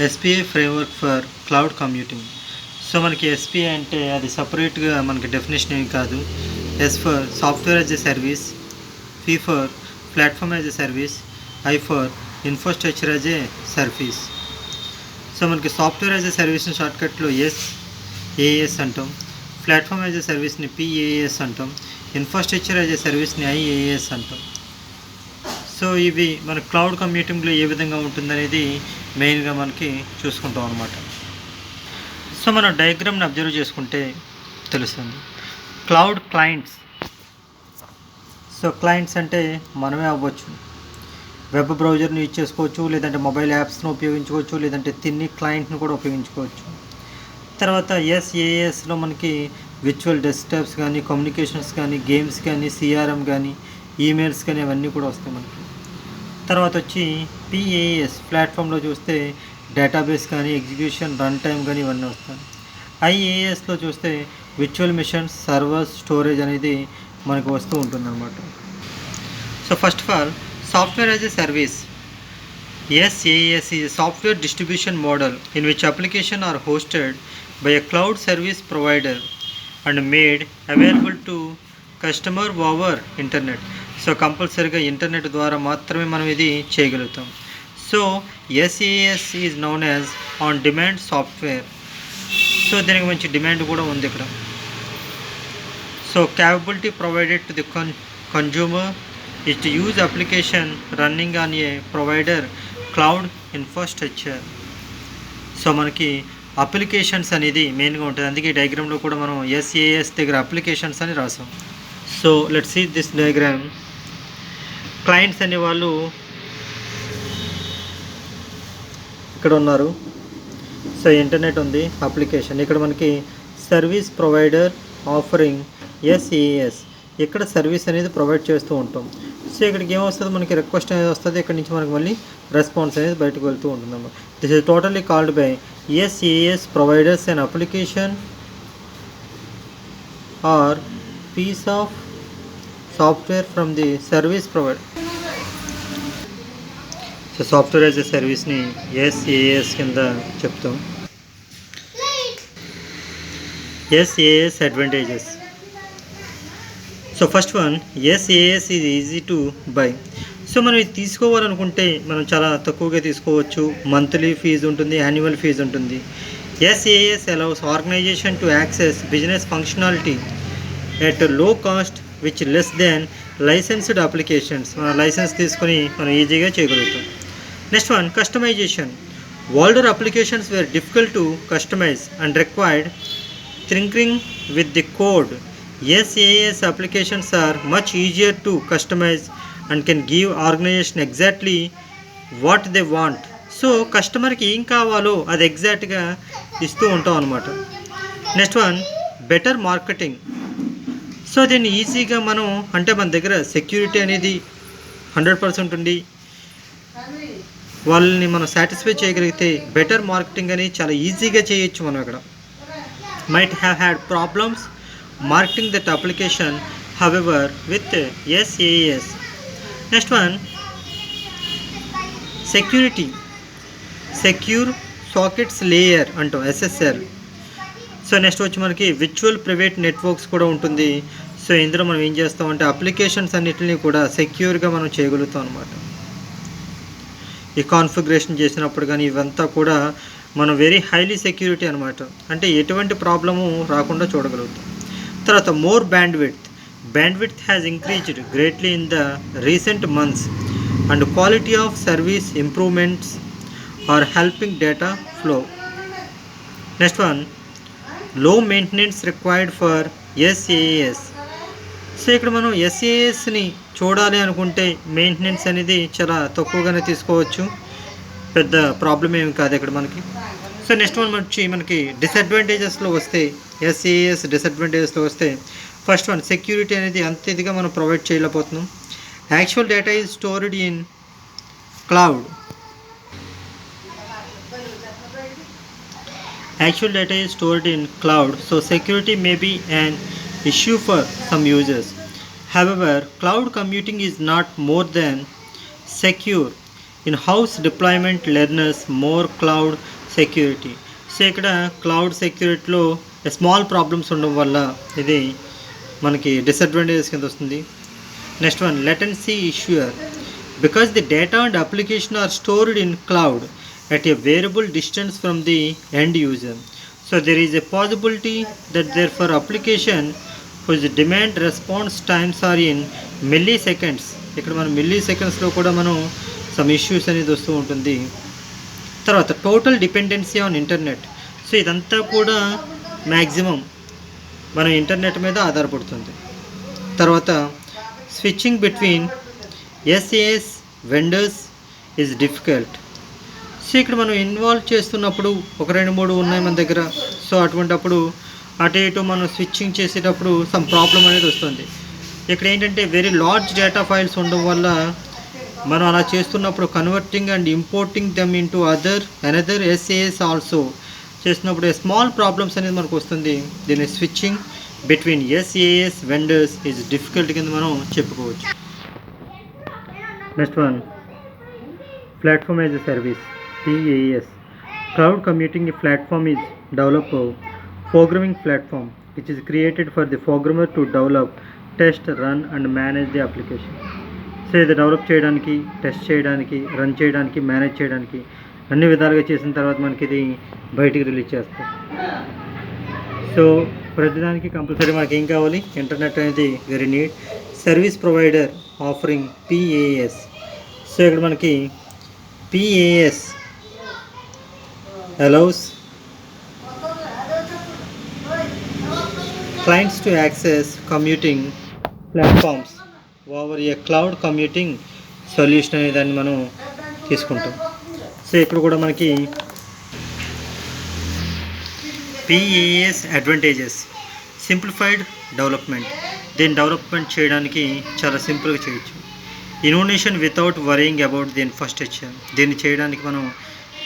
SPI framework for cloud computing. So మనకి SPI అంటే అది సపరేట్గా మనకి డెఫినేషన్ ఏమి కాదు. S for software as a service, P for platform as a service, I for infrastructure as a service. So మనకి software as a సర్వీస్ని షార్ట్కట్లో ఏఎస్ అంటాం, ప్లాట్ఫామ్ యాజ్ ఎ సర్వీస్ని పిఏఎస్ అంటాం, ఇన్ఫ్రాస్ట్రక్చర్ యాజ్ ఎ సర్వీస్ని ఐఏఎస్ అంటాం. సో ఇవి మన క్లౌడ్ కంప్యూటింగ్లో ఏ విధంగా ఉంటుందనేది మెయిన్గా మనకి చూసుకుంటాం అనమాట. సో మనం డయాగ్రామ్ని అబ్జర్వ్ చేసుకుంటే తెలుస్తుంది. Cloud clients. సో క్లయింట్స్ అంటే మనమే అవ్వచ్చు, వెబ్ బ్రౌజర్ని యూజ్ చేసుకోవచ్చు, లేదంటే మొబైల్ యాప్స్ను ఉపయోగించుకోవచ్చు, లేదంటే తిన్ని క్లయింట్ని కూడా ఉపయోగించుకోవచ్చు. తర్వాత ఎస్ఏఎస్లో మనకి విర్చువల్ డెస్క్టాప్స్ కానీ, కమ్యూనికేషన్స్ కానీ, గేమ్స్ కానీ, సిఆర్ఎం కానీ, ఈమెయిల్స్ కానీ అవన్నీ కూడా వస్తాయి మనకి. తర్వాత వచ్చి పిఏఎస్ ప్లాట్ఫామ్లో చూస్తే డేటాబేస్ కానీ, ఎగ్జిక్యూషన్, రన్ టైం కానీ ఇవన్నీ వస్తాయి. ఐఏఎస్లో చూస్తే విర్చువల్ మిషన్స్, సర్వర్స్, స్టోరేజ్ అనేది మనకు వస్తూ ఉంటుందన్నమాట. So first of all software as a service. SaaS is a software distribution model in which applications are hosted by a cloud service provider and made available to customer over internet. So కంపల్సరీగా internet ద్వారా మాత్రమే మనం ఇది చేయగలుగుతాం. So SaaS is known as on demand software. So దీనికి మంచి demand కూడా ఉంది ఇక్కడ. So capability provided to the consumer is to use application running on a provider cloud infrastructure. So మనకి అప్లికేషన్స్ అనేది మెయిన్గా ఉంటుంది, అందుకే ఈ డయాగ్రామ్లో కూడా మనం SaaS దగ్గర అప్లికేషన్స్ అని రాసాం. So let's see this diagram. Clients అనేవాళ్ళు ఇక్కడ ఉన్నారు. సో ఇంటర్నెట్ ఉంది, అప్లికేషన్ ఇక్కడ మనకి సర్వీస్ ప్రొవైడర్ ఆఫరింగ్ SaaS, ఇక్కడ సర్వీస్ అనేది ప్రొవైడ్ చేస్తూ ఉంటాం. సో ఇక్కడికి ఏమొస్తుంది, మనకి రిక్వెస్ట్ అనేది వస్తుంది, ఇక్కడ నుంచి మనకి మళ్ళీ రెస్పాన్స్ అనేది బయటకు వెళ్తూ ఉంటుంది అన్నమాట. This is totally called by SaaS providers and application are piece of software from the service provider. So software as a సర్వీస్ని SaaS కింద చెప్తాం. SaaS advantages. So first one, SaaS is easy to buy. So మనం ఇది తీసుకోవాలనుకుంటే మనం చాలా తక్కువగా తీసుకోవచ్చు. మంత్లీ ఫీజు ఉంటుంది, యాన్యువల్ ఫీజు ఉంటుంది. SaaS allows organization to access business functionality at a low cost which less than licensed applications. మన లైసెన్స్ తీసుకొని మనం ఈజీగా చేయగలుగుతాం. Next one, customization. Older applications were difficult to customize and required tinkering with the code. SaaS applications are much easier to customize and can give organization exactly what they want. So కస్టమర్కి ఏం కావాలో అది ఎగ్జాక్ట్గా ఇస్తూ ఉంటాం అనమాట. Next one, better marketing. So దీన్ని ఈజీగా మనం అంటే మన దగ్గర సెక్యూరిటీ అనేది 100% ఉండి వాళ్ళని మనం సాటిస్ఫై చేయగలిగితే బెటర్ మార్కెటింగ్ అనేది చాలా ఈజీగా చేయొచ్చు. మనం ఇక్కడ might have had problems marketing that application, however, with SaaS. Next one, security. Secure sockets layer అంటాం, SSL. సో నెక్స్ట్ వచ్చి మనకి విర్చువల్ ప్రైవేట్ నెట్వర్క్స్ కూడా ఉంటుంది. సో ఇందులో మనం ఏం చేస్తామంటే అప్లికేషన్స్ అన్నిటిని కూడా సెక్యూర్గా మనం చేయగలుగుతాం అనమాట. ఈ కాన్ఫిగరేషన్ చేసినప్పుడు కానీ ఇవంతా కూడా మనం వెరీ హైలీ సెక్యూరిటీ అనమాట, అంటే ఎటువంటి ప్రాబ్లము రాకుండా చూడగలుగుతాం. తర్వాత more bandwidth has increased greatly in the recent months and quality of service improvements are helping data flow. Next one, low maintenance required for SaaS. So ఇక్కడ మనం SaaSని చూడాలి అనుకుంటే మెయింటెనెన్స్ అనేది చాలా తక్కువగానే తీసుకోవచ్చు, పెద్ద ప్రాబ్లం ఏమి కాదు ఇక్కడ మనకి. సో నెక్స్ట్ వన్ వచ్చి మనకి డిసడ్వాంటేజెస్లో వస్తే, SaaS డిసడ్వాంటేజెస్లో వస్తే ఫస్ట్ వన్, సెక్యూరిటీ అనేది అంత ఇదిగా మనం ప్రొవైడ్ చేయలేకపోతున్నాం. Actual data is stored in cloud. So security may be an issue for some users. However, cloud computing is not more than secure. In-house deployment learners more cloud security. So ఇక్కడ cloud సెక్యూరిటీలో small problems ఉండడం వల్ల ఇది మనకి disadvantages కింద వస్తుంది. Next one, latency issue. Because the data and application are stored in cloud at a variable distance from the end user, so there is a possibility that therefore application whose demand response times are in milliseconds. ఇక్కడ మనం millisecondsలో కూడా మనం some issues అనేది వస్తూ ఉంటుంది. తర్వాత total dependency on internet. So ఇదంతా కూడా మ్యాక్సిమం మన ఇంటర్నెట్ మీద ఆధారపడుతుంది. తర్వాత switching between SaaS vendors is difficult. So ఇక్కడ మనం ఇన్వాల్వ్ చేస్తున్నప్పుడు ఒక 2-3 ఉన్నాయి మన దగ్గర. సో అటువంటప్పుడు అటు ఇటు మనం స్విచ్చింగ్ చేసేటప్పుడు సమ్ ప్రాబ్లం అనేది వస్తుంది. ఇక్కడ ఏంటంటే వెరీ లార్జ్ డేటా ఫైల్స్ ఉండడం వల్ల మనం అలా చేస్తున్నప్పుడు converting and importing them into another SaaS also చేస్తున్నప్పుడు స్మాల్ ప్రాబ్లమ్స్ అనేది మనకు వస్తుంది. దీన్ని switching between SaaS vendors is difficult కింద మనం చెప్పుకోవచ్చు. Next one, platform as a service, PaaS. Cloud computing platform is developed programming platform which is created for the programmer to develop, test, run and manage the application. So ఇది develop చేయడానికి, test చేయడానికి, run చేయడానికి, manage చేయడానికి అన్ని విధాలుగా చేసిన తర్వాత మనకి ఇది బయటికి రిలీజ్ చేస్తాం. సో ప్రతిదానికి కంపల్సరీ మనకి ఏం కావాలి, ఇంటర్నెట్ అనేది very need. Service provider offering PaaS. So ఇక్కడ మనకి PaaS allows clients to access computing platforms over a cloud computing solution అనే దాన్ని మనం తీసుకుంటాం. సో ఇక్కడ కూడా మనకి PaaS అడ్వాంటేజెస్, సింప్లిఫైడ్ డెవలప్మెంట్. దీన్ని డెవలప్మెంట్ చేయడానికి చాలా సింపుల్గా చేయొచ్చు. Innovation without worrying about the infrastructure. దీన్ని చేయడానికి మనం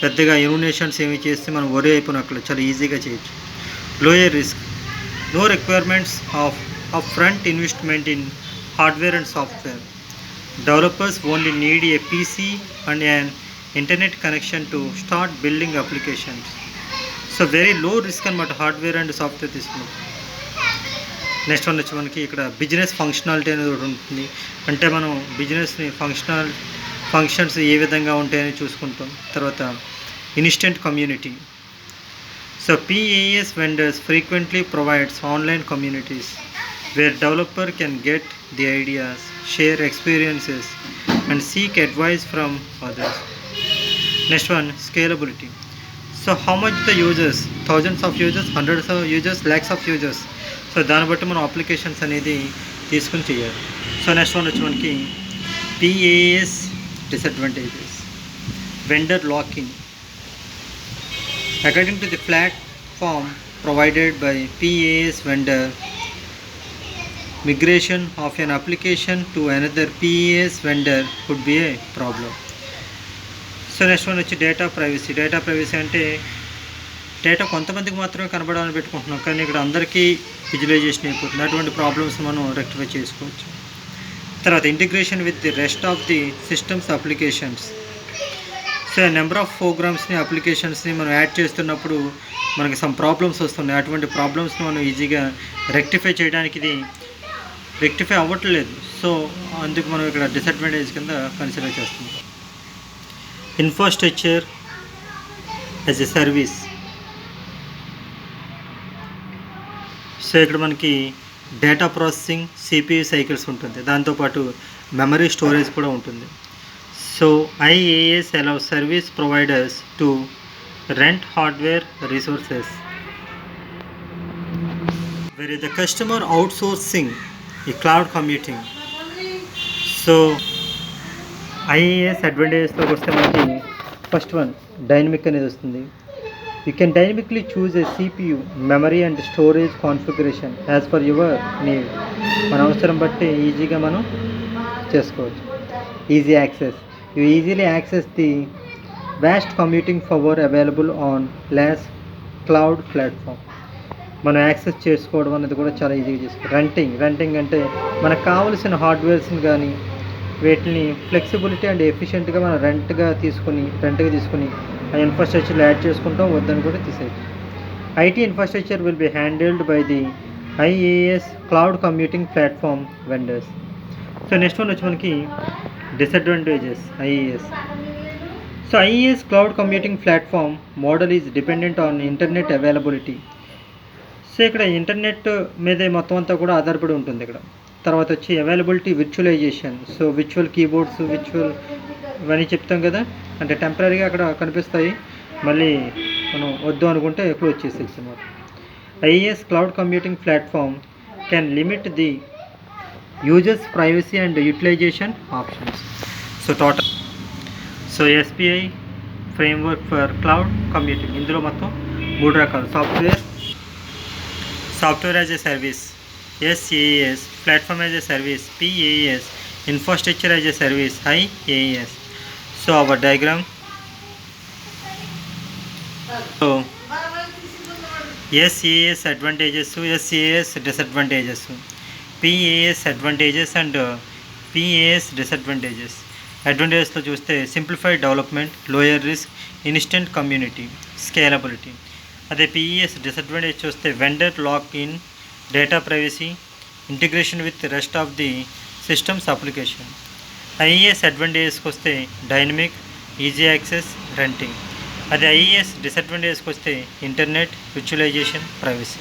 పెద్దగా ఇన్నోవేషన్స్ ఏమి చేస్తే మనం వరీ అయిపోయినట్లు చాలా ఈజీగా చేయొచ్చు. Lower risk, no requirements of front investment in hardware and software. Developers only need a PC and an internet connection to start building applications. So very low risk అనమాట హార్డ్వేర్ అండ్ సాఫ్ట్వేర్ తీసుకున్నాం. Next one వచ్చి మనకి ఇక్కడ business functionality అనేది ఒకటి ఉంటుంది. అంటే మనం బిజినెస్ని ఫంక్షన్స్ ఏ విధంగా ఉంటాయని చూసుకుంటాం. తర్వాత instant community. So PaaS vendors frequently provides online communities where developer can get the ideas, share experiences and seek advice from others. Next one, scalability. So how much the users, thousands of users, hundreds of users, lakhs of users. So దాన్ని బట్టి మనం applications అనేది తీసుకుని చేయాలి. So next one వచ్చి మనకి PaaS disadvantages. Vendor locking. According to the platform provided by PaaS vendor, migration of an application to another PaaS vendor could be a problem. So next one వచ్చి data privacy. Data privacy అంటే data కొంతమందికి మాత్రమే కనబడాలని పెట్టుకుంటున్నాం, కానీ ఇక్కడ అందరికీ visualisation అయిపోతుంది. అటువంటి ప్రాబ్లమ్స్ మనం రెక్టిఫై చేసుకోవచ్చు. తర్వాత integration with the rest of the systems applications. So number of ప్రోగ్రామ్స్ని, అప్లికేషన్స్ని మనం యాడ్ చేస్తున్నప్పుడు మనకి సమ్ ప్రాబ్లమ్స్ వస్తున్నాయి. అటువంటి ప్రాబ్లమ్స్ని మనం ఈజీగా రెక్టిఫై చేయడానికి ఇది రెక్టిఫై అవ్వట్లేదు. సో అందుకు మనం ఇక్కడ డిసడ్వాంటేజ్ కింద కన్సిడర్ చేస్తున్నాం. Infrastructure as a service. So ఇక్కడ మనకి డేటా ప్రాసెసింగ్, CPU సైకిల్స్ ఉంటుంది, దాంతోపాటు మెమరీ స్టోరేజ్ కూడా ఉంటుంది. So IaaS allows service providers to rent hardware resources, where the customer outsourcing ఈ క్లౌడ్ కంప్యూటింగ్. సో IaaS అడ్వాంటేజెస్లోకి వస్తే మనకి ఫస్ట్ వన్ డైనమిక్ అనేది వస్తుంది. You can dynamically choose a CPU, memory and storage configuration as per your need. మన అవసరం బట్టి ఈజీగా మనం చేసుకోవచ్చు. Easy access. You easily access the vast computing power available on LaaS cloud platform. మనం access చేసుకోవడం అనేది కూడా చాలా ఈజీగా చేసుకోవచ్చు. రెంటింగ్ అంటే మనకు కావలసిన హార్డ్వేర్స్ని కానీ వీటిని ఫ్లెక్సిబిలిటీ అండ్ ఎఫిషియెంట్గా మనం రెంట్గా తీసుకుని ఆ ఇన్ఫ్రాస్ట్రక్చర్లో యాడ్ చేసుకుంటాం, వద్దని కూడా తీసేయచ్చు. IT infrastructure will be handled by the IaaS cloud computing platform vendors. So next one వచ్చి మనకి disadvantages IaaS. So IaaS cloud computing platform model is dependent on internet availability. So ఇక్కడ ఇంటర్నెట్ మీదే మొత్తం అంతా కూడా ఆధారపడి ఉంటుంది ఇక్కడ. తర్వాత వచ్చి availability virtualisation. So virtual keyboards, virtual ఇవన్నీ చెప్తాం కదా, అంటే టెంపరీగా అక్కడ కనిపిస్తాయి, మళ్ళీ మనం వద్దు అనుకుంటే ఎప్పుడు వచ్చేసేయచ్చు అన్నమాట. IaaS cloud computing platform can limit the users privacy and utilisation options. So SPI framework for cloud computing, ఇందులో మొత్తం 3 రకాలు: software as a service SaaS, platform as a service PaaS, infrastructure as a service IaaS. So our diagram. So SaaS advantages, SaaS disadvantages, PaaS advantages and PaaS disadvantages. అడ్వాంటేజెస్లో చూస్తే simplified development, lower risk, instant community, scalability. అదే PaaS disadvantage చూస్తే vendor lock in, data privacy, integration with rest of the systems application. IaaS అడ్వాంటేజెస్కి వస్తే dynamic, easy access, renting. అదే IaaS డిసడ్వాంటేజెస్కి వస్తే internet, virtualisation, privacy.